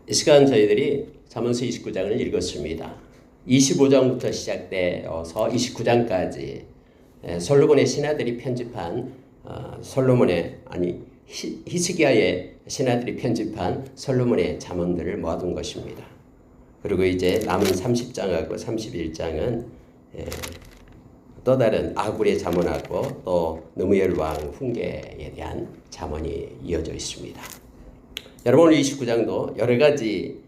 이 시간 저희들이 잠언서 29장을 읽었습니다. 25장부터 시작되어서 29장까지 솔로몬의 신하들이 편집한 히스기야의 신하들이 편집한 솔로몬의 잠언들을 모아둔 것입니다. 그리고 이제 남은 30장하고 31장은 또 다른 아굴의 잠언하고 또 느무엘 왕 훈계에 대한 잠언이 이어져 있습니다. 여러분, 오늘 29장도 여러 가지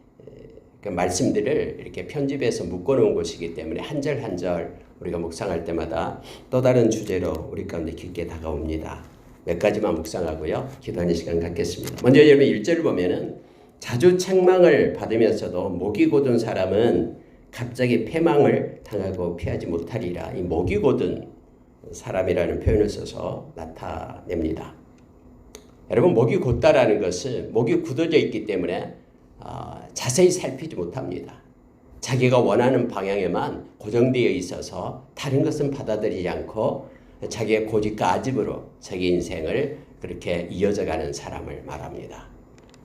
말씀들을 이렇게 편집해서 묶어놓은 것이기 때문에 한 절 한 절 우리가 묵상할 때마다 또 다른 주제로 우리 가운데 깊게 다가옵니다. 몇 가지만 묵상하고요, 기도하는 시간 갖겠습니다. 먼저 여러분 1절을 보면은 자주 책망을 받으면서도 목이 곧은 사람은 갑자기 패망을 당하고 피하지 못하리라. 이 목이 곧은 사람이라는 표현을 써서 나타냅니다. 여러분, 목이 곧다라는 것은 목이 굳어져 있기 때문에 자세히 살피지 못합니다. 자기가 원하는 방향에만 고정되어 있어서 다른 것은 받아들이지 않고 자기의 고집과 아집으로 자기 인생을 그렇게 이어져가는 사람을 말합니다.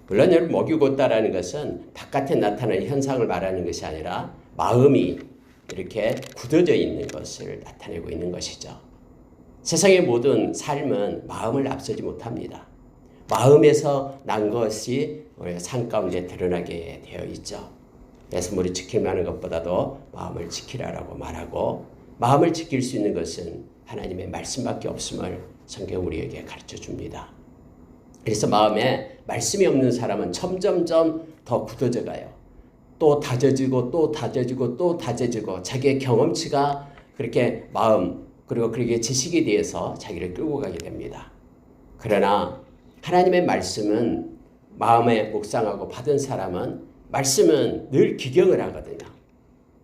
물론 여러분, 목이 곧다라는 것은 바깥에 나타나는 현상을 말하는 것이 아니라 마음이 이렇게 굳어져 있는 것을 나타내고 있는 것이죠. 세상의 모든 삶은 마음을 앞서지 못합니다. 마음에서 난 것이 우리가 삶 가운데 드러나게 되어 있죠. 그래서 우리 지키려는 것보다도 마음을 지키라라고 말하고, 마음을 지킬 수 있는 것은 하나님의 말씀밖에 없음을 성경 우리에게 가르쳐 줍니다. 그래서 마음에 말씀이 없는 사람은 점점점 더 굳어져 가요. 또 다져지고 또 다져지고 또 다져지고 자기의 경험치가 그렇게 마음 그리고 그렇게 지식에 대해서 자기를 끌고 가게 됩니다. 그러나 하나님의 말씀은 마음에 묵상하고 받은 사람은 말씀은 늘 기경을 하거든요.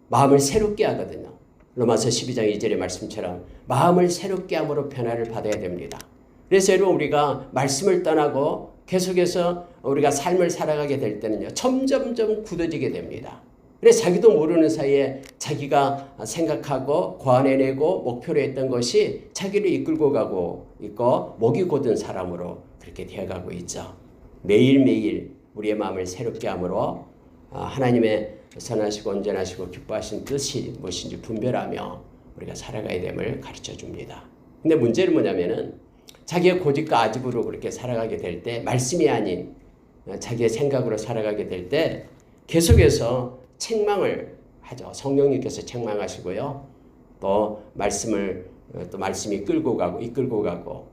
마음을 새롭게 하거든요. 로마서 12장 2절의 말씀처럼 마음을 새롭게 함으로 변화를 받아야 됩니다. 그래서 여러분, 우리가 말씀을 떠나고 계속해서 우리가 삶을 살아가게 될 때는요, 점점점 굳어지게 됩니다. 그래서 자기도 모르는 사이에 자기가 생각하고 고안해내고 목표로 했던 것이 자기를 이끌고 가고 있고 목이 곧은 사람으로 그렇게 되어가고 있죠. 매일매일 우리의 마음을 새롭게 함으로 하나님의 선하시고 온전하시고 기뻐하신 뜻이 무엇인지 분별하며 우리가 살아가야 됨을 가르쳐 줍니다. 근데 문제는 뭐냐면은 자기의 고집과 아집으로 그렇게 살아가게 될 때, 말씀이 아닌 자기의 생각으로 살아가게 될 때 계속해서 책망을 하죠. 성령님께서 책망하시고요. 또 말씀이 끌고 가고 이끌고 가고,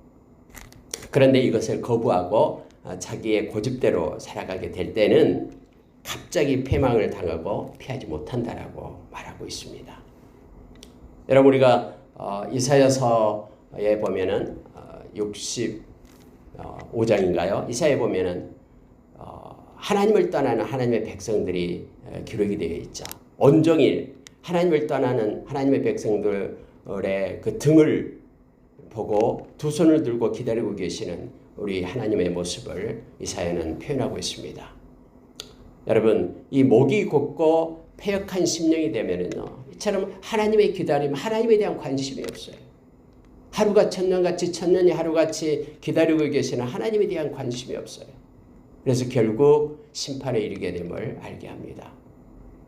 그런데 이것을 거부하고 자기의 고집대로 살아가게 될 때는 갑자기 패망을 당하고 피하지 못한다라고 말하고 있습니다. 여러분, 우리가 이사야서에 보면은 65장인가요? 이사야에 보면은 하나님을 떠나는 하나님의 백성들이 기록이 되어 있죠. 온종일 하나님을 떠나는 하나님의 백성들의 그 등을 보고 두 손을 들고 기다리고 계시는 우리 하나님의 모습을 이사야는 표현하고 있습니다. 여러분, 이 목이 곧고 패역한 심령이 되면은요, 이처럼 하나님의 기다림, 하나님에 대한 관심이 없어요. 하루가 천년같이 천년이 하루같이 기다리고 계시는 하나님에 대한 관심이 없어요. 그래서 결국 심판에 이르게 됨을 알게 합니다.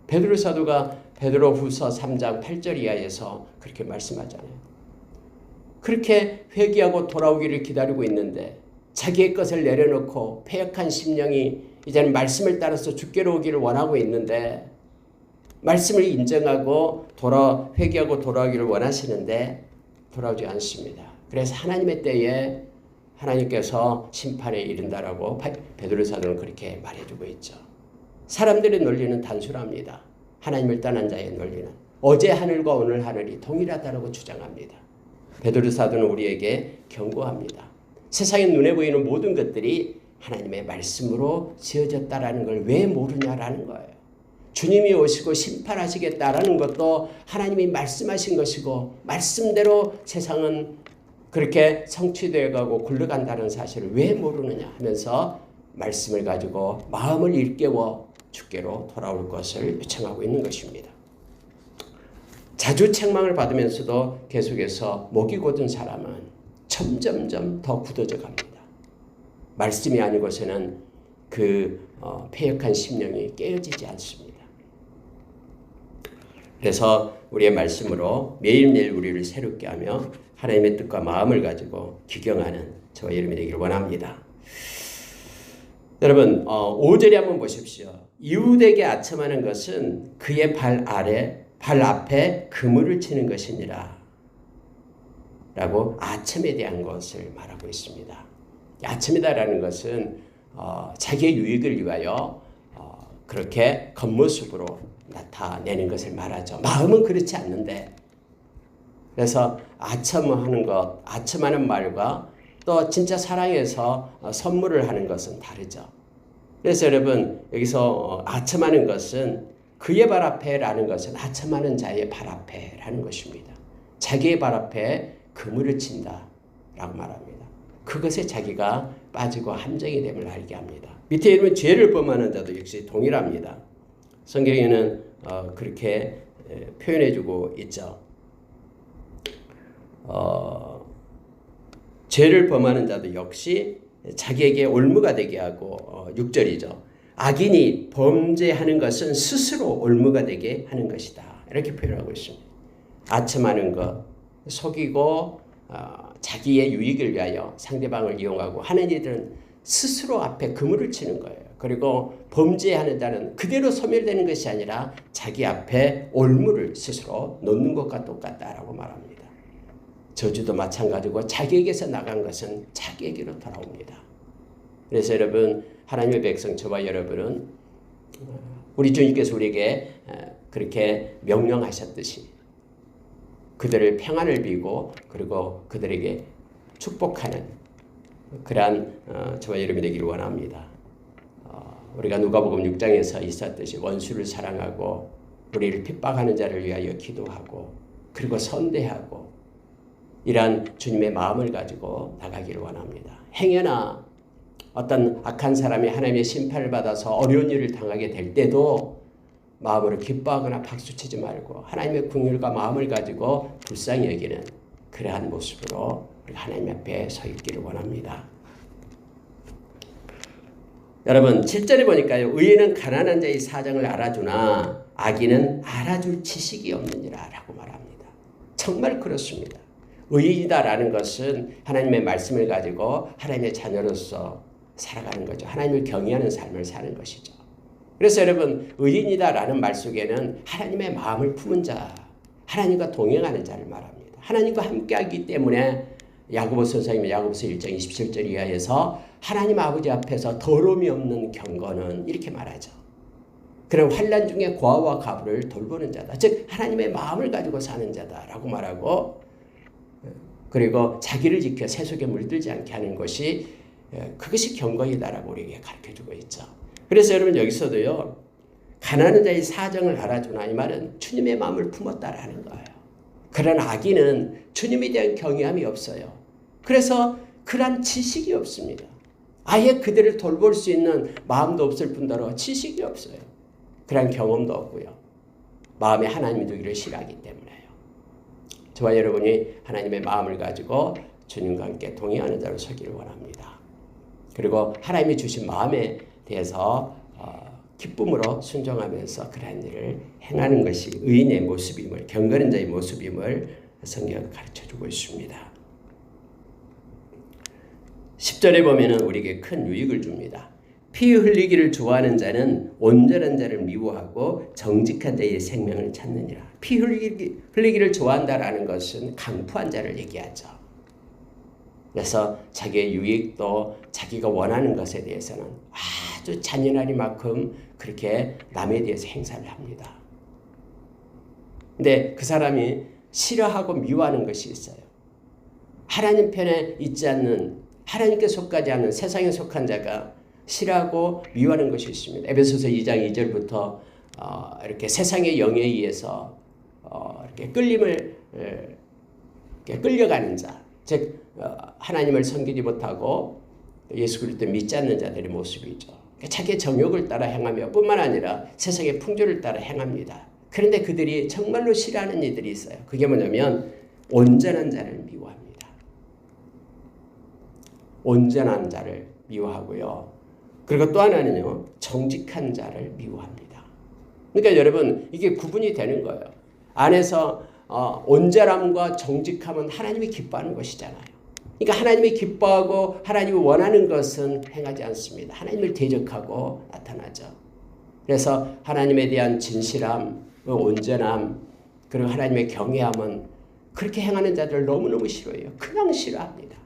베드로 사도가 베드로후서 3장 8절 이하에서 그렇게 말씀하잖아요. 그렇게 회개하고 돌아오기를 기다리고 있는데 자기의 것을 내려놓고 패역한 심령이 이제는 말씀을 따라서 주께로 오기를 원하고 있는데, 말씀을 인정하고 회개하고 돌아오기를 원하시는데 돌아오지 않습니다. 그래서 하나님의 때에 하나님께서 심판에 이른다라고 베드로 사도는 그렇게 말해주고 있죠. 사람들의 논리는 단순합니다. 하나님을 떠난 자의 논리는 어제 하늘과 오늘 하늘이 동일하다라고 주장합니다. 베드로 사도는 우리에게 경고합니다. 세상의 눈에 보이는 모든 것들이 하나님의 말씀으로 지어졌다라는 걸 왜 모르냐라는 거예요. 주님이 오시고 심판하시겠다라는 것도 하나님이 말씀하신 것이고, 말씀대로 세상은 그렇게 성취되어 가고 굴러간다는 사실을 왜 모르느냐 하면서 말씀을 가지고 마음을 일깨워 주께로 돌아올 것을 요청하고 있는 것입니다. 자주 책망을 받으면서도 계속해서 목이 곧은 사람은 점점점 더 굳어져 갑니다. 말씀이 아니고서는 그 패역한 심령이 깨어지지 않습니다. 그래서 우리의 말씀으로 매일매일 우리를 새롭게 하며 하나님의 뜻과 마음을 가지고 기경하는 저와 여러분이 되기를 원합니다. 여러분 5절에 한번 보십시오. 이웃에게 아첨하는 것은 그의 발 앞에 그물을 치는 것이니라 라고 아첨에 대한 것을 말하고 있습니다. 아첨이다라는 것은 자기의 유익을 위하여 그렇게 겉모습으로 나타내는 것을 말하죠. 마음은 그렇지 않는데, 그래서 아첨하는 것, 아첨하는 말과 또 진짜 사랑해서 선물을 하는 것은 다르죠. 그래서 여러분 여기서 아첨하는 것은 그의 발 앞에라는 것은 아첨하는 자의 발 앞에라는 것입니다. 자기의 발 앞에 그물을 친다라고 말합니다. 그것에 자기가 빠지고 함정이 됨을 알게 합니다. 밑에 이르면 죄를 범하는 자도 역시 동일합니다. 성경에는 그렇게 표현해주고 있죠. 죄를 범하는 자도 역시 자기에게 올무가 되게 하고 6절이죠. 악인이 범죄하는 것은 스스로 올무가 되게 하는 것이다. 이렇게 표현하고 있습니다. 아첨하는 것, 속이고 자기의 유익을 위하여 상대방을 이용하고 하는 이들은 스스로 앞에 그물을 치는 거예요. 그리고 범죄하는 자는 그대로 소멸되는 것이 아니라 자기 앞에 올무를 스스로 놓는 것과 똑같다라고 말합니다. 저주도 마찬가지고 자기에게서 나간 것은 자기에게로 돌아옵니다. 그래서 여러분 하나님의 백성 저와 여러분은 우리 주님께서 우리에게 그렇게 명령하셨듯이 그들을 평안을 비고 그리고 그들에게 축복하는 그러한 저와 여러분이 되기를 원합니다. 우리가 누가복음 6장에서 있었듯이 원수를 사랑하고 우리를 핍박하는 자를 위하여 기도하고 그리고 선대하고 이러한 주님의 마음을 가지고 나가기를 원합니다. 행여나 어떤 악한 사람이 하나님의 심판을 받아서 어려운 일을 당하게 될 때도 마음으로 기뻐하거나 박수치지 말고 하나님의 긍휼과 마음을 가지고 불쌍히 여기는 그러한 모습으로 우리가 하나님 앞에 서 있기를 원합니다. 여러분 7절에 보니까요. 의인은 가난한 자의 사정을 알아주나 악인은 알아줄 지식이 없느니라 라고 말합니다. 정말 그렇습니다. 의인이다라는 것은 하나님의 말씀을 가지고 하나님의 자녀로서 살아가는 거죠. 하나님을 경외하는 삶을 사는 것이죠. 그래서 여러분 의인이다라는 말 속에는 하나님의 마음을 품은 자, 하나님과 동행하는 자를 말합니다. 하나님과 함께하기 때문에 야고보 선생님의 야고보서 1장 27절 이하에서 하나님 아버지 앞에서 더러움이 없는 경건은 이렇게 말하죠. 그런 환난 중에 고아와 과부를 돌보는 자다. 즉 하나님의 마음을 가지고 사는 자다라고 말하고 그리고 자기를 지켜 세속에 물들지 않게 하는 것이 그것이 경건이다라고 우리에게 가르쳐주고 있죠. 그래서 여러분 여기서도요. 가난한 자의 사정을 알아주나 이 말은 주님의 마음을 품었다라는 거예요. 그러나 악인은 주님에 대한 경외함이 없어요. 그래서 그런 지식이 없습니다. 아예 그들을 돌볼 수 있는 마음도 없을 뿐더러 지식이 없어요. 그런 경험도 없고요. 마음에 하나님이 두기를 싫어하기 때문에요. 저와 여러분이 하나님의 마음을 가지고 주님과 함께 동행하는 자로 서기를 원합니다. 그리고 하나님이 주신 마음에 대해서 기쁨으로 순종하면서 그러한 일을 행하는 것이 의인의 모습임을, 경건한 자의 모습임을 성경은 가르쳐주고 있습니다. 10절에 보면 우리에게 큰 유익을 줍니다. 피 흘리기를 좋아하는 자는 온전한 자를 미워하고 정직한 자의 생명을 찾느니라. 피 흘리기를 좋아한다라는 것은 강포한 자를 얘기하죠. 그래서 자기의 유익도 자기가 원하는 것에 대해서는 아주 잔인하리만큼 그렇게 남에 대해서 행사를 합니다. 근데 그 사람이 싫어하고 미워하는 것이 있어요. 하나님 편에 있지 않는, 하나님께 속하지 않는 세상에 속한 자가 싫어하고 미워하는 것이 있습니다. 에베소서 2장 2절부터 이렇게 세상의 영에 의해서 이렇게 끌려가는 자, 즉 하나님을 섬기지 못하고 예수 그리스도 믿지 않는 자들의 모습이죠. 자기의 정욕을 따라 행하며 뿐만 아니라 세상의 풍조를 따라 행합니다. 그런데 그들이 정말로 싫어하는 이들이 있어요. 그게 뭐냐면 온전한 자를 미워합니다. 온전한 자를 미워하고요. 그리고 또 하나는요, 정직한 자를 미워합니다. 그러니까 여러분 이게 구분이 되는 거예요. 안에서 온전함과 정직함은 하나님이 기뻐하는 것이잖아요. 그러니까 하나님이 기뻐하고 하나님이 원하는 것은 행하지 않습니다. 하나님을 대적하고 나타나죠. 그래서 하나님에 대한 진실함, 온전함, 그리고 하나님의 경외함은 그렇게 행하는 자들을 너무너무 싫어해요. 그냥 싫어합니다.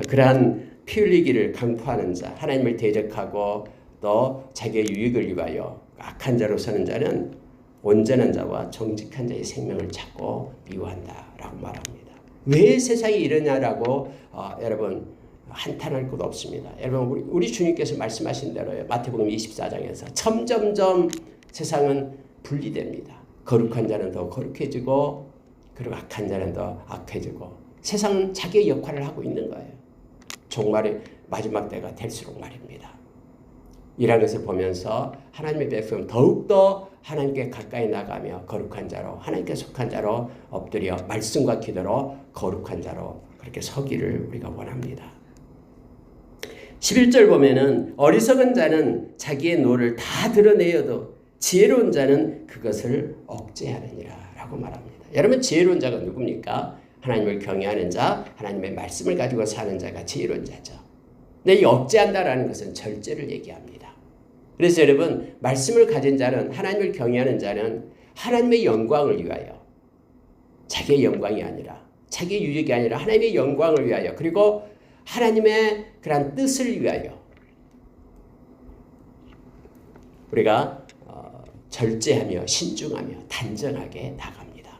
그러한 피 흘리기를 강포하는 자, 하나님을 대적하고 또 자기의 유익을 위하여 악한 자로 서는 자는 온전한 자와 정직한 자의 생명을 찾고 미워한다라고 말합니다. 왜 세상이 이러냐라고 여러분 한탄할 것도 없습니다. 여러분 우리 주님께서 말씀하신 대로요. 마태복음 24장에서 점점점 세상은 분리됩니다. 거룩한 자는 더 거룩해지고 그리고 악한 자는 더 악해지고 세상은 자기의 역할을 하고 있는 거예요. 종말의 마지막 때가 될수록 말입니다. 이런 것을 보면서 하나님의 백성은 더욱더 하나님께 가까이 나가며 거룩한 자로 하나님께 속한 자로 엎드려 말씀과 기도로 거룩한 자로 그렇게 서기를 우리가 원합니다. 11절 보면은 어리석은 자는 자기의 노를 다 드러내어도 지혜로운 자는 그것을 억제하느니라 라고 말합니다. 여러분 지혜로운 자가 누굽니까? 하나님을 경외하는 자, 하나님의 말씀을 가지고 사는 자가 지혜로운 자죠. 근데 이 억제한다라는 것은 절제를 얘기합니다. 그래서 여러분 말씀을 가진 자는 하나님을 경외하는 자는 하나님의 영광을 위하여 자기의 영광이 아니라 자기의 유익이 아니라 하나님의 영광을 위하여 그리고 하나님의 그런 뜻을 위하여 우리가 절제하며 신중하며 단정하게 나갑니다.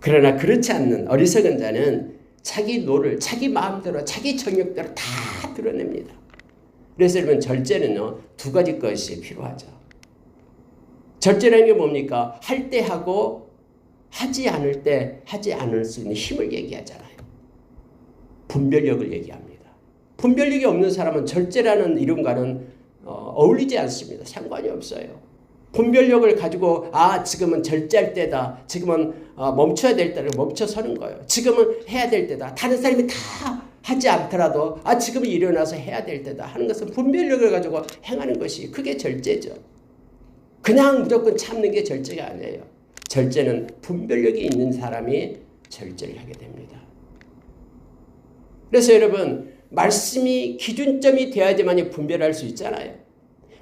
그러나 그렇지 않는 어리석은 자는 자기 노를 자기 마음대로 자기 정욕대로 다 드러냅니다. 그래서 여러분 절제는요 두 가지 것이 필요하죠. 절제라는 게 뭡니까? 할 때 하고 하지 않을 때 하지 않을 수 있는 힘을 얘기하잖아요. 분별력을 얘기합니다. 분별력이 없는 사람은 절제라는 이름과는 어울리지 않습니다. 상관이 없어요. 분별력을 가지고 지금은 절제할 때다. 지금은 멈춰야 될 때를 멈춰서는 거예요. 지금은 해야 될 때다. 다른 사람이 다 하지 않더라도 지금은 일어나서 해야 될 때다 하는 것은 분별력을 가지고 행하는 것이 그게 절제죠. 그냥 무조건 참는 게 절제가 아니에요. 절제는 분별력이 있는 사람이 절제를 하게 됩니다. 그래서 여러분 말씀이 기준점이 돼야지만 분별할 수 있잖아요.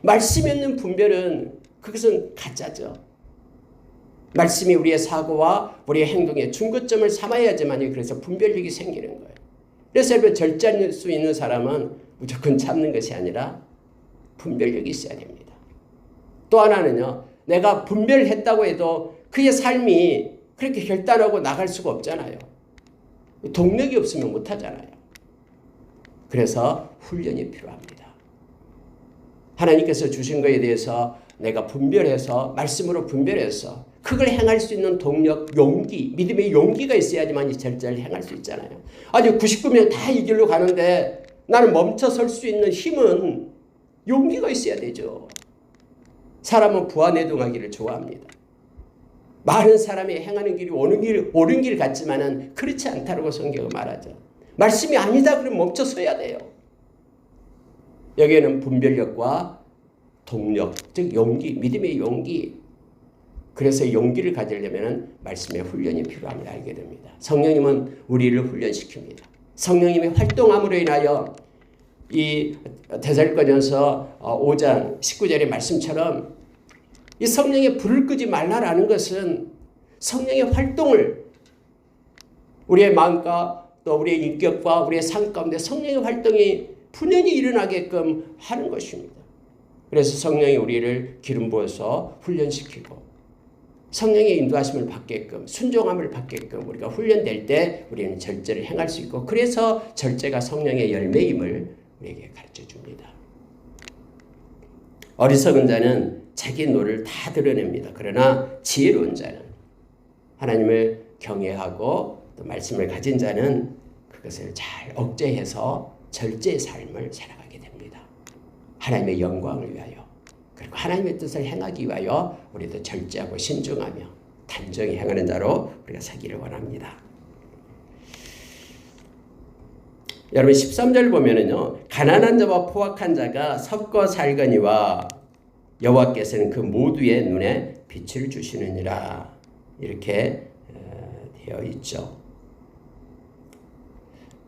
말씀이 없는 분별은 그것은 가짜죠. 말씀이 우리의 사고와 우리의 행동의 중거점을 삼아야지만 그래서 분별력이 생기는 거예요. 그래서 여러분 절제할 수 있는 사람은 무조건 참는 것이 아니라 분별력이 있어야 됩니다. 또 하나는요. 내가 분별했다고 해도 그의 삶이 그렇게 결단하고 나갈 수가 없잖아요. 동력이 없으면 못하잖아요. 그래서 훈련이 필요합니다. 하나님께서 주신 것에 대해서 내가 분별해서 말씀으로 분별해서 그걸 행할 수 있는 동력, 용기, 믿음의 용기가 있어야지만 이 절제를 행할 수 있잖아요. 아니 99명 다 이 길로 가는데 나는 멈춰 설 수 있는 힘은 용기가 있어야 되죠. 사람은 부하내동하기를 좋아합니다. 많은 사람이 행하는 길이 옳은 길 같지만은 그렇지 않다고 성경은 말하죠. 말씀이 아니다 그러면 멈춰 서야 돼요. 여기에는 분별력과 동력, 즉 용기, 믿음의 용기. 그래서 용기를 가지려면 말씀의 훈련이 필요함을 알게 됩니다. 성령님은 우리를 훈련시킵니다. 성령님의 활동함으로 인하여 이 데살로니가전서 5장 19절의 말씀처럼 이 성령의 불을 끄지 말라라는 것은 성령의 활동을 우리의 마음과 또 우리의 인격과 우리의 삶 가운데 성령의 활동이 분연히 일어나게끔 하는 것입니다. 그래서 성령이 우리를 기름 부어서 훈련시키고 성령의 인도하심을 받게끔 순종함을 받게끔 우리가 훈련될 때 우리는 절제를 행할 수 있고 그래서 절제가 성령의 열매임을 우리에게 가르쳐 줍니다. 어리석은 자는 자기 노를 다 드러냅니다. 그러나 지혜로운 자는 하나님을 경외하고 또 말씀을 가진 자는 그것을 잘 억제해서 절제의 삶을 살아가게 됩니다. 하나님의 영광을 위하여 그리고 하나님의 뜻을 행하기 위하여 우리도 절제하고 신중하며 단정히 행하는 자로 우리가 서기를 원합니다. 여러분 13절 보면은요. 가난한 자와 포악한 자가 섞어 살거니와 여호와께서는 그 모두의 눈에 빛을 주시느니라. 이렇게 되어 있죠.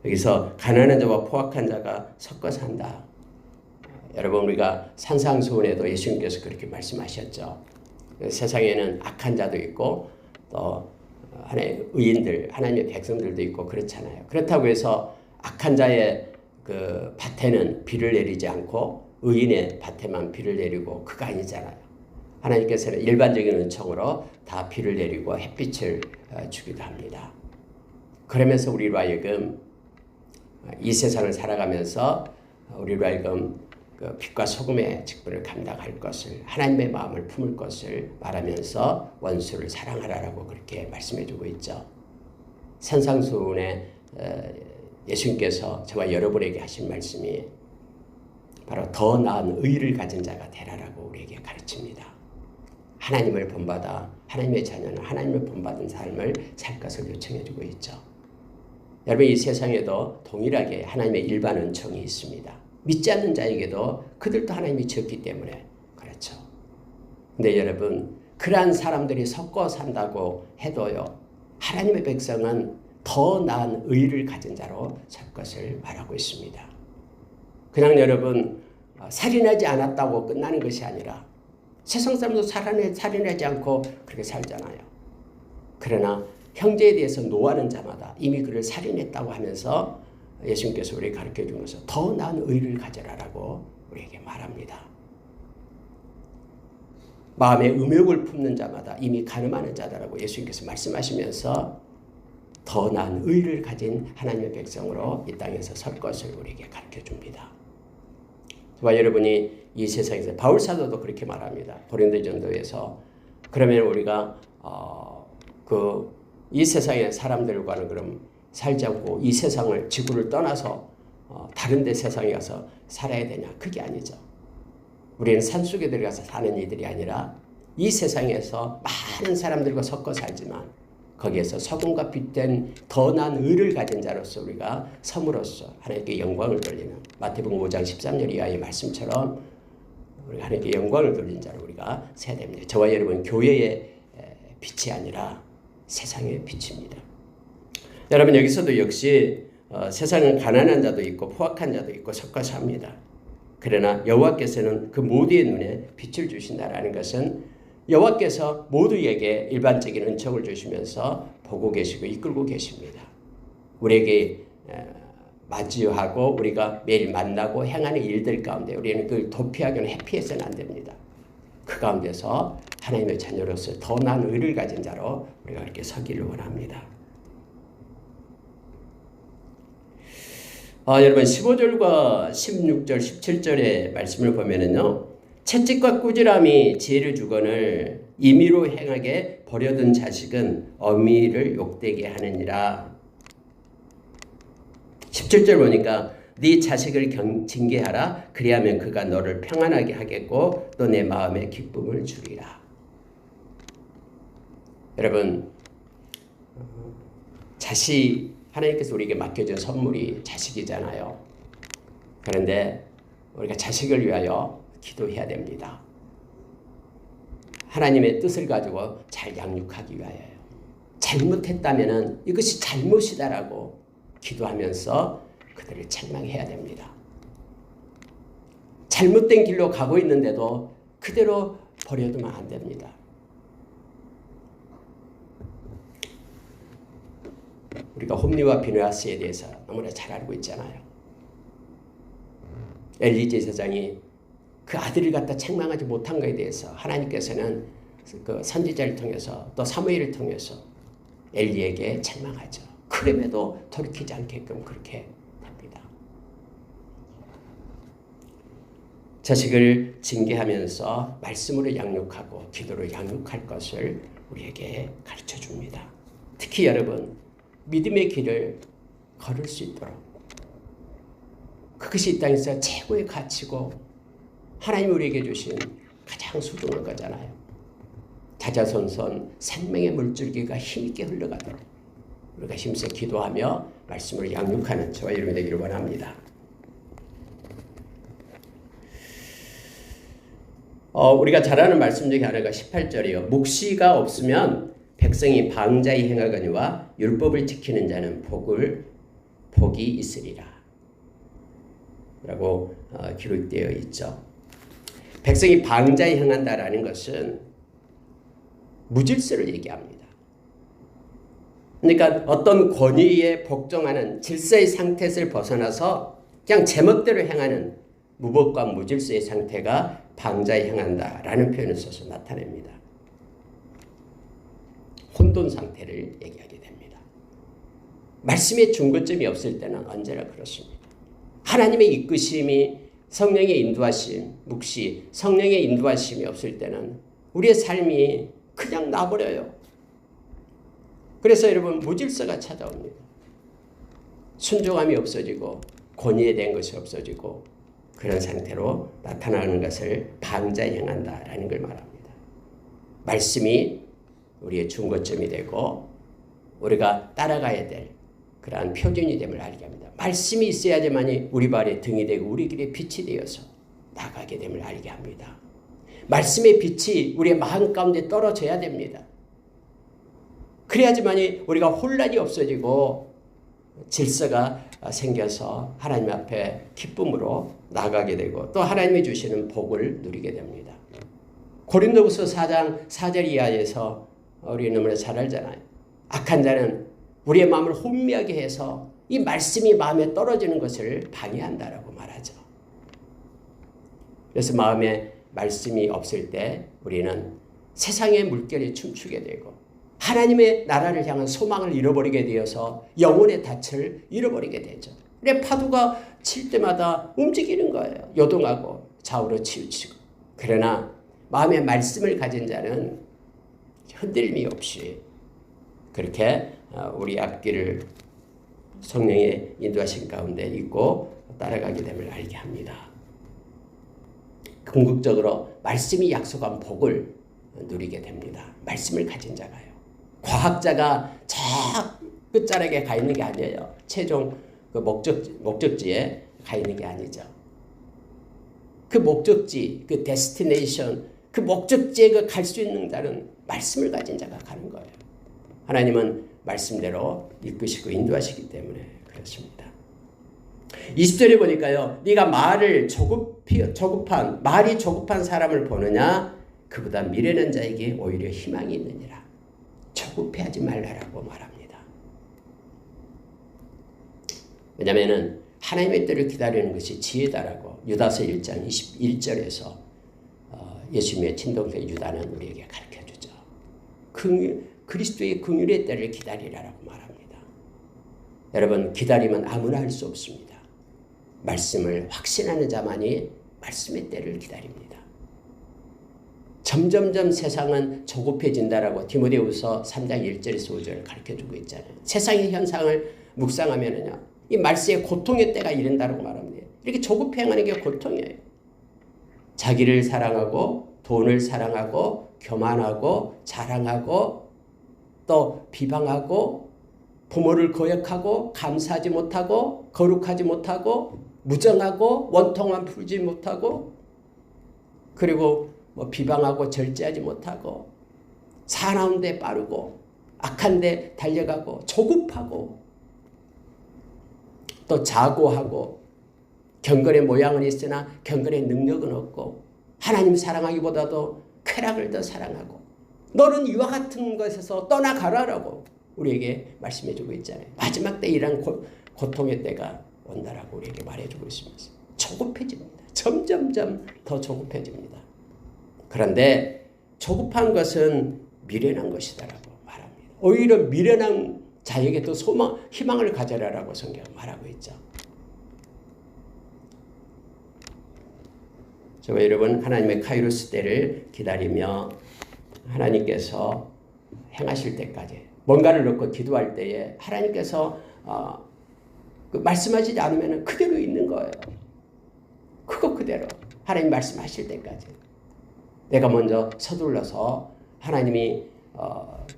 여기서 가난한 자와 포악한 자가 섞어 산다. 여러분 우리가 산상수훈에도 예수님께서 그렇게 말씀하셨죠. 세상에는 악한 자도 있고 또 하나님의 의인들, 하나님의 백성들도 있고 그렇잖아요. 그렇다고 해서 악한 자의 그 밭에는 비를 내리지 않고 의인의 밭에만 비를 내리고 그거 아니잖아요. 하나님께서는 일반적인 은총으로 다 비를 내리고 햇빛을 주기도 합니다. 그러면서 우리로 하여금 이 세상을 살아가면서 우리로 하여금 그 빛과 소금의 직분을 감당할 것을, 하나님의 마음을 품을 것을 말하면서 원수를 사랑하라라고 그렇게 말씀해주고 있죠. 산상수훈에 예수님께서 저와 여러분에게 하신 말씀이 바로 더 나은 의를 가진 자가 되라라고 우리에게 가르칩니다. 하나님을 본받아 하나님의 자녀는 하나님을 본받은 삶을 살 것을 요청해주고 있죠. 여러분 이 세상에도 동일하게 하나님의 일반 은총이 있습니다. 믿지 않는 자에게도 그들도 하나님이 지었기 때문에 그렇죠. 근데 여러분 그러한 사람들이 섞어 산다고 해도요. 하나님의 백성은 더 나은 의를 가진 자로 살 것을 말하고 있습니다. 그냥 여러분 살인하지 않았다고 끝나는 것이 아니라 세상 사람도 살인하지 않고 그렇게 살잖아요. 그러나 형제에 대해서 노하는 자마다 이미 그를 살인했다고 하면서 예수님께서 우리에게 가르쳐 준 것은 더 나은 의를 가져라라고 우리에게 말합니다. 마음에 음욕을 품는 자마다 이미 가늠하는 자다라고 예수님께서 말씀하시면서 더 나은 의를 가진 하나님의 백성으로 이 땅에서 설 것을 우리에게 가르쳐 줍니다. 저와 여러분이 이 세상에서 바울 사도도 그렇게 말합니다. 고린도전도에서 그러면 우리가 이 세상의 사람들과는 그럼 살지 않고 이 세상을 지구를 떠나서 다른 데 세상에 가서 살아야 되냐? 그게 아니죠. 우리는 산속에 들어가서 사는 이들이 아니라 이 세상에서 많은 사람들과 섞어 살지만 거기에서 소금과 빛된 더 나은 의를 가진 자로서 우리가 섬으로써 하나님께 영광을 돌리는 마태복음 5장 13절 이하의 말씀처럼 우리가 하나님께 영광을 돌리는 자로 우리가 서야 됩니다. 저와 여러분 교회의 빛이 아니라 세상의 빛입니다. 여러분 여기서도 역시 세상은 가난한 자도 있고 포악한 자도 있고 섞어 삽니다. 그러나 여호와께서는 그 모두의 눈에 빛을 주신다라는 것은 여호와께서 모두에게 일반적인 은총을 주시면서 보고 계시고 이끌고 계십니다. 우리에게 맞이하고 우리가 매일 만나고 행하는 일들 가운데 우리는 그걸 도피하거나 회피해서는 안 됩니다. 그 가운데서 하나님의 자녀로서 더 나은 의를 가진 자로 우리가 그렇게 서기를 원합니다. 여러분 15절과 16절 17절의 말씀을 보면은요. 채찍과 꾸지람이 지혜를 주거늘 임의로 행하게 버려둔 자식은 어미를 욕되게 하느니라. 17절 보니까 네 자식을 징계하라. 그리하면 그가 너를 평안하게 하겠고 또 내 마음에 기쁨을 주리라. 여러분 하나님께서 우리에게 맡겨준 선물이 자식이잖아요. 그런데 우리가 자식을 위하여 기도해야 됩니다. 하나님의 뜻을 가지고 잘 양육하기 위하여요. 잘못했다면 이것이 잘못이다라고 기도하면서 그들을 책망해야 됩니다. 잘못된 길로 가고 있는데도 그대로 버려두면 안 됩니다. 우리가 홈리와 비느하스에 대해서 너무나 잘 알고 있잖아요. 엘리 제사장이 그 아들을 갖다 책망하지 못한 것에 대해서 하나님께서는 그 선지자를 통해서 또 사무엘을 통해서 엘리에게 책망하죠. 그럼에도 돌이키지 않게끔 그렇게 됩니다. 자식을 징계하면서 말씀으로 양육하고 기도로 양육할 것을 우리에게 가르쳐 줍니다. 특히 여러분 믿음의 길을 걸을 수 있도록 그것이 이 땅에서 최고의 가치고 하나님이 우리에게 주신 가장 소중한 거잖아요. 자자손손 생명의 물줄기가 힘있게 흘러가도록 우리가 힘써 기도하며 말씀을 양육하는 저와 여러분이 되기를 원합니다. 우리가 잘 아는 말씀 중에 하나가 18절이요. 묵시가 없으면 백성이 방자히 행하거니와 율법을 지키는 자는 복이 있으리라. 라고 기록되어 있죠. 백성이 방자히 행한다라는 것은 무질서를 얘기합니다. 그러니까 어떤 권위에 복종하는 질서의 상태에서 벗어나서 그냥 제멋대로 행하는 무법과 무질서의 상태가 방자히 행한다라는 표현을 써서 나타냅니다. 혼돈 상태를 얘기하게 됩니다. 말씀의 중거점이 없을 때는 언제나 그렇습니다. 하나님의 이끄심이 성령의 인도하심, 묵시, 성령의 인도하심이 없을 때는 우리의 삶이 그냥 나버려요. 그래서 여러분 무질서가 찾아옵니다. 순종함이 없어지고 권위에 대한 것이 없어지고 그런 상태로 나타나는 것을 방자히 행한다라는 걸 말합니다. 말씀이 우리의 중거점이 되고 우리가 따라가야 될 그러한 표준이 됨을 알게 합니다. 말씀이 있어야지만이 우리 발의 등이 되고 우리 길의 빛이 되어서 나가게 됨을 알게 합니다. 말씀의 빛이 우리의 마음 가운데 떨어져야 됩니다. 그래야지만이 우리가 혼란이 없어지고 질서가 생겨서 하나님 앞에 기쁨으로 나가게 되고 또 하나님이 주시는 복을 누리게 됩니다. 고린도후서 4장 4절 이하에서 우리 너무나 잘 알잖아요. 악한 자는 우리의 마음을 혼미하게 해서 이 말씀이 마음에 떨어지는 것을 방해한다라고 말하죠. 그래서 마음에 말씀이 없을 때 우리는 세상의 물결에 춤추게 되고 하나님의 나라를 향한 소망을 잃어버리게 되어서 영혼의 닻을 잃어버리게 되죠. 그래 파도가 칠 때마다 움직이는 거예요. 요동하고 좌우로 치우치고. 그러나 마음의 말씀을 가진 자는 흔들림이 없이 그렇게 우리 앞길을 성령의 인도하신 가운데 있고 따라가게 됨을 알게 합니다. 궁극적으로 말씀이 약속한 복을 누리게 됩니다. 말씀을 가진 자가요. 과학자가 저 끝자락에 가 있는 게 아니에요. 최종 그 목적지에 가 있는 게 아니죠. 그 목적지, 그 데스티네이션, 그 목적지에 갈 수 있는 자는 말씀을 가진 자가 가는 거예요. 하나님은 말씀대로 이끄시고 인도하시기 때문에 그렇습니다. 20절에 보니까요. 네가 말이 조급한 사람을 보느냐 그보다 미련한 자에게 오히려 희망이 있느니라. 조급해하지 말라라고 말합니다. 왜냐하면 하나님의 때를 기다리는 것이 지혜다라고 유다서 1장 21절에서 예수님의 친동생 유다는 우리에게 가르쳐주죠. 그리스도의 긍휼의 때를 기다리라라고 말합니다. 여러분 기다리면 아무나 할 수 없습니다. 말씀을 확신하는 자만이 말씀의 때를 기다립니다. 점점점 세상은 조급해진다라고 디모데후서 3장 1절에서 5절을 가르쳐주고 있잖아요. 세상의 현상을 묵상하면은요, 이 말세의 고통의 때가 이른다라고 말합니다. 이렇게 조급해 행하는 게 고통이에요. 자기를 사랑하고 돈을 사랑하고 교만하고 자랑하고 또 비방하고 부모를 거역하고 감사하지 못하고 거룩하지 못하고 무정하고 원통만 풀지 못하고 그리고 비방하고 절제하지 못하고 사나운 데 빠르고 악한 데 달려가고 조급하고 또 자고하고 경건의 모양은 있으나 경건의 능력은 없고 하나님 사랑하기보다도 쾌락을 더 사랑하고 너는 이와 같은 것에서 떠나가라라고 우리에게 말씀해주고 있잖아요. 마지막 때 이런 고통의 때가 온다라고 우리에게 말해주고 있습니다. 조급해집니다. 점점점 더 조급해집니다. 그런데 조급한 것은 미련한 것이다라고 말합니다. 오히려 미련한 자에게 또 희망을 가져라라고 성경은 말하고 있죠. 저와 여러분 하나님의 카이로스 때를 기다리며 하나님께서 행하실 때까지 뭔가를 넣고 기도할 때에 하나님께서 말씀하시지 않으면 그대로 있는 거예요. 그거 그대로 하나님 말씀하실 때까지 내가 먼저 서둘러서 하나님이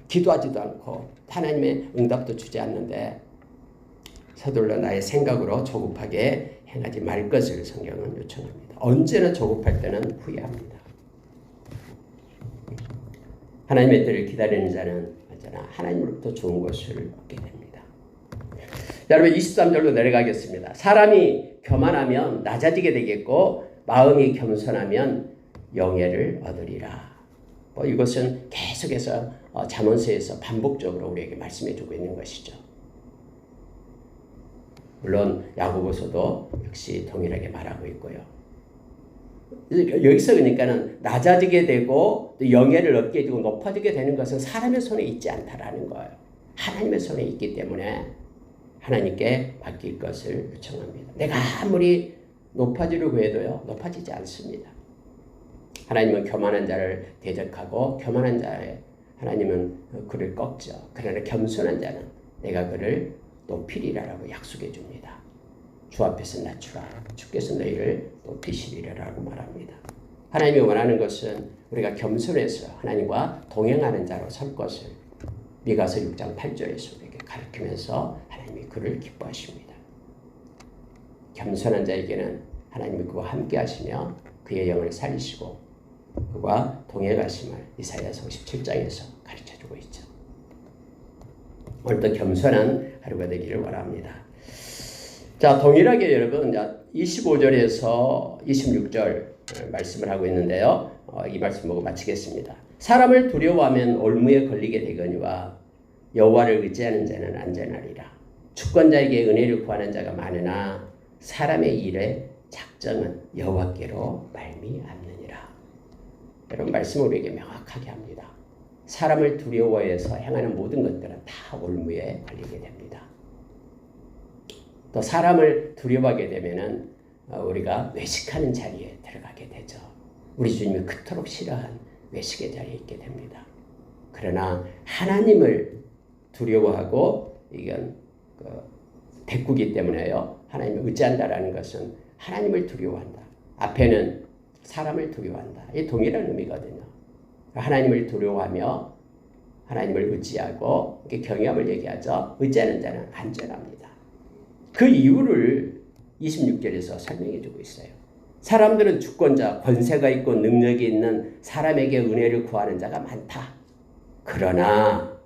기도하지도 않고 하나님의 응답도 주지 않는데 서둘러 나의 생각으로 조급하게 행하지 말 것을 성경은 요청합니다. 언제나 조급할 때는 후회합니다. 하나님의 뜻을 기다리는 자는 언제나 하나님으로부터 좋은 것을 얻게 됩니다. 여러분 23절로 내려가겠습니다. 사람이 교만하면 낮아지게 되겠고 마음이 겸손하면 영예를 얻으리라. 이것은 계속해서 잠언서에서 반복적으로 우리에게 말씀해주고 있는 것이죠. 물론 야고보서도 역시 동일하게 말하고 있고요. 여기서 그러니까는 낮아지게 되고 또 영예를 얻게 되고 높아지게 되는 것은 사람의 손에 있지 않다라는 거예요. 하나님의 손에 있기 때문에 하나님께 맡길 것을 요청합니다. 내가 아무리 높아지려고 해도요, 높아지지 않습니다. 하나님은 교만한 자를 대적하고 교만한 자의 하나님은 그를 꺾죠. 그러나 겸손한 자는 내가 그를 높이리라라고 약속해 줍니다. 주 앞에서 낮추라. 주께서 너희를 높이시리라라고 말합니다. 하나님이 원하는 것은 우리가 겸손해서 하나님과 동행하는 자로 설 것을 미가서 6장 8절에서 우리에게 가르치면서 하나님이 그를 기뻐하십니다. 겸손한 자에게는 하나님이 그와 함께 하시며 그의 영을 살리시고 그와 동행하심을 이사야서 57장에서 가르쳐주고 있죠. 오늘도 겸손한 하루가 되기를 원합니다. 자, 동일하게 여러분 25절에서 26절 말씀을 하고 있는데요. 이 말씀 보고 마치겠습니다. 사람을 두려워하면 올무에 걸리게 되거니와 여호와를 의지하는 자는 안전하리라. 주권자에게 은혜를 구하는 자가 많으나 사람의 일의 작정은 여호와께로 말미암느니라. 여러분 말씀을 우리에게 명확하게 합니다. 사람을 두려워해서 행하는 모든 것들은 다 올무에 걸리게 됩니다. 또 사람을 두려워하게 되면은 우리가 외식하는 자리에 들어가게 되죠. 우리 주님이 그토록 싫어한 외식의 자리에 있게 됩니다. 그러나 하나님을 두려워하고 이건 대꾸기 때문에요. 하나님을 의지한다라는 것은 하나님을 두려워한다. 앞에는 사람을 두려워한다. 이 동일한 의미거든요. 하나님을 두려워하며 하나님을 의지하고 경외함을 얘기하죠. 의지하는 자는 안전합니다. 그 이유를 26절에서 설명해 주고 있어요. 사람들은 주권자, 권세가 있고 능력이 있는 사람에게 은혜를 구하는 자가 많다. 그러나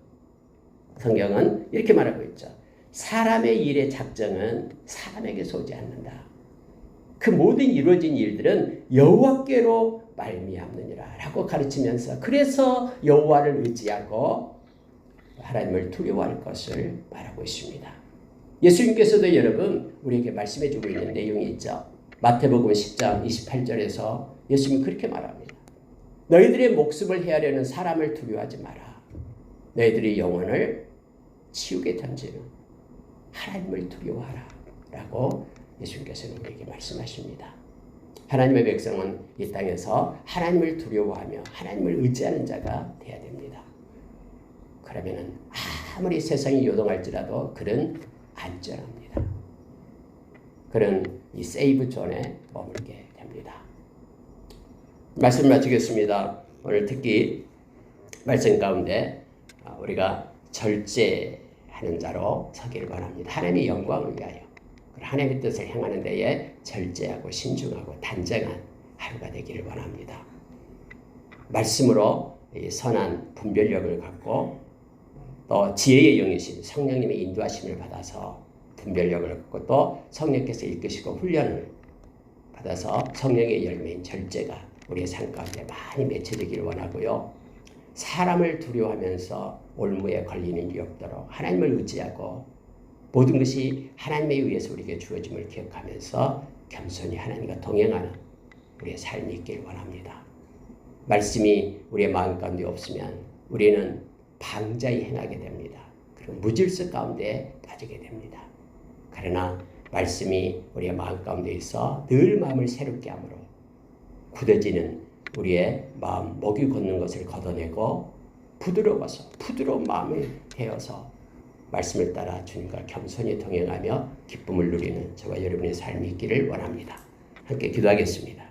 성경은 이렇게 말하고 있죠. 사람의 일의 작정은 사람에게서 오지 않는다. 그 모든 이루어진 일들은 여호와께로 말미암느니라 라고 가르치면서 그래서 여호와를 의지하고 하나님을 두려워할 것을 말하고 있습니다. 예수님께서도 여러분 우리에게 말씀해 주고 있는 내용이 있죠. 마태복음 10장 28절에서 예수님이 그렇게 말합니다. 너희들의 목숨을 헤아려는 사람을 두려워하지 마라. 너희들의 영혼을 치우게 던지는 하나님을 두려워하라 라고 예수님께서는 우리에게 말씀하십니다. 하나님의 백성은 이 땅에서 하나님을 두려워하며 하나님을 의지하는 자가 되어야 됩니다. 그러면 아무리 세상이 요동할지라도 그는 안전합니다. 그는 이 세이브 존에 머물게 됩니다. 말씀 마치겠습니다. 오늘 특히 말씀 가운데 우리가 절제하는 자로 서기를 원합니다. 하나님의 영광을 위하여 하나님의 뜻을 행하는 데에 절제하고 신중하고 단정한 하루가 되기를 원합니다. 말씀으로 선한 분별력을 갖고 또 지혜의 영이신 성령님의 인도하심을 받아서 분별력을 갖고 또 성령께서 이끄시고 훈련을 받아서 성령의 열매인 절제가 우리의 삶 가운데 많이 맺혀지기를 원하고요. 사람을 두려워하면서 올무에 걸리는 일이 없도록 하나님을 의지하고 모든 것이 하나님에 의해서 우리에게 주어짐을 기억하면서 겸손히 하나님과 동행하는 우리의 삶이 있기를 원합니다. 말씀이 우리의 마음 가운데 없으면 우리는 방자히 행하게 됩니다. 그리고 무질서 가운데 빠지게 됩니다. 그러나 말씀이 우리의 마음 가운데 있어 늘 마음을 새롭게 함으로 굳어지는 우리의 마음, 목이 굳는 것을 걷어내고 부드러운 마음을 헤어서 말씀을 따라 주님과 겸손히 동행하며 기쁨을 누리는 저와 여러분의 삶이 있기를 원합니다. 함께 기도하겠습니다.